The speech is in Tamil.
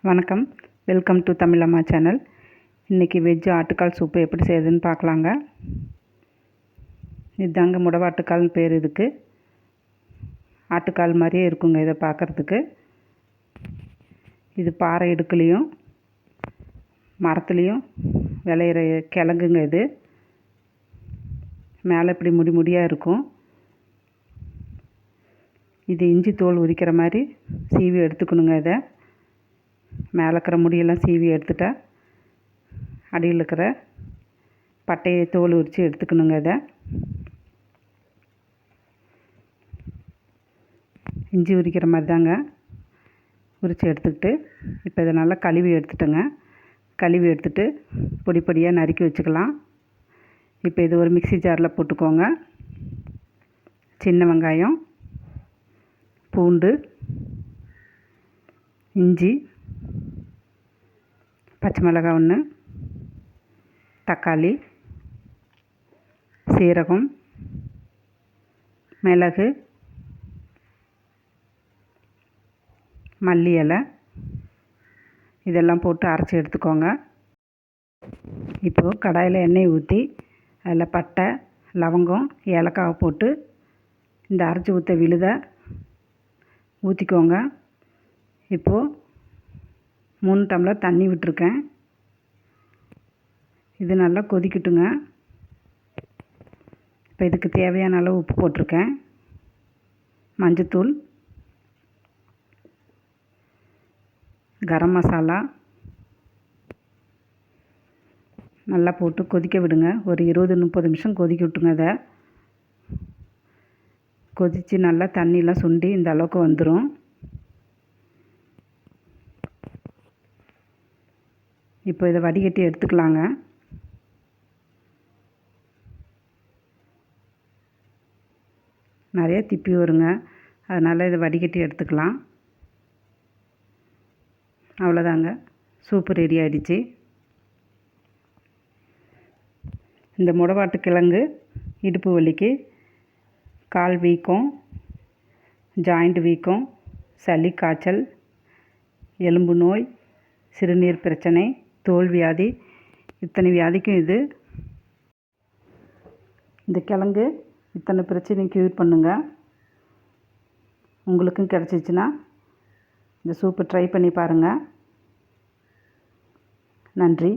வணக்கம். Welcome to Tamilamma channel. இன்றைக்கி வெஜ்ஜு ஆட்டுக்கால் சூப்பு எப்படி செய்யுதுன்னு பார்க்கலாங்க. இதுதாங்க முடவாட்டுக்கால்னு பேர். இதுக்கு ஆட்டுக்கால் மாதிரியே இருக்குங்க இதை பார்க்குறதுக்கு. இது பாறை இடுக்குலேயும் மரத்துலேயும் விளையிற கிழங்குங்க. இது மேலே இப்படி முடியாக இருக்கும். இது இஞ்சி தோல் உரிக்கிற மாதிரி சீவி எடுத்துக்கணுங்க. இதை மேலே இருக்கிற முடியெல்லாம் சீவி எடுத்துட்டா அடியில் இருக்கிற பட்டையை தோல் உரித்து எடுத்துக்கணுங்க. இதை இஞ்சி உரிக்கிற மாதிரி தாங்க உரித்து எடுத்துக்கிட்டு இப்போ இதை நல்லா கழுவி எடுத்துட்டேங்க. கழுவி எடுத்துட்டு பொடி பொடியாக நறுக்கி வச்சுக்கலாம். இப்போ இது ஒரு மிக்ஸி ஜாரில் போட்டுக்கோங்க. சின்ன வெங்காயம், பூண்டு, இஞ்சி, பச்சை மிளகாய் ஒன்று, தக்காளி, சீரகம், மிளகு, மல்லி இலை இதெல்லாம் போட்டு அரைச்சி எடுத்துக்கோங்க. இப்போது கடாயில் எண்ணெய் ஊற்றி அதில் பட்டை, லவங்கம், ஏலக்காவை போட்டு இந்த அரைச்சி ஊற்ற விழுதை ஊற்றிக்கோங்க. இப்போது 3 டம்ளர் தண்ணி விட்டுருக்கேன். இது நல்லா கொதிக்கட்டுங்க. இப்போ இதுக்கு தேவையான அளவு உப்பு போட்டிருக்கேன். மஞ்சத்தூள், கரம் மசாலா நல்லா போட்டு கொதிக்க விடுங்க. ஒரு 20-30 நிமிஷம் கொதிக்க விட்டுங்க. அதை கொதித்து நல்லா தண்ணியெலாம் சுண்டி இந்த அளவுக்கு வந்துடும். இப்போ இதை வடிகட்டி எடுத்துக்கலாங்க. நிறைய திப்பி வருங்க, அதனால் இதை வடிகட்டி எடுத்துக்கலாம். அவ்வளோதாங்க, சூப்பு ரெடி ஆகிடுச்சு. இந்த முடவாட்டு கிழங்கு இடுப்பு வலிக்கு, கால் வீக்கம், ஜாயிண்ட் வீக்கம், சளி காய்ச்சல், எலும்பு நோய், சிறுநீர் பிரச்சனை, தோல் வியாதி, இத்தனை வியாதிக்கும் இந்த கிழங்கு இத்தனை பிரச்சனையும் க்யூர் பண்ணுங்க. உங்களுக்கும் கிடச்சிச்சின்னா இந்த சூப்பை ட்ரை பண்ணி பாருங்கள். நன்றி.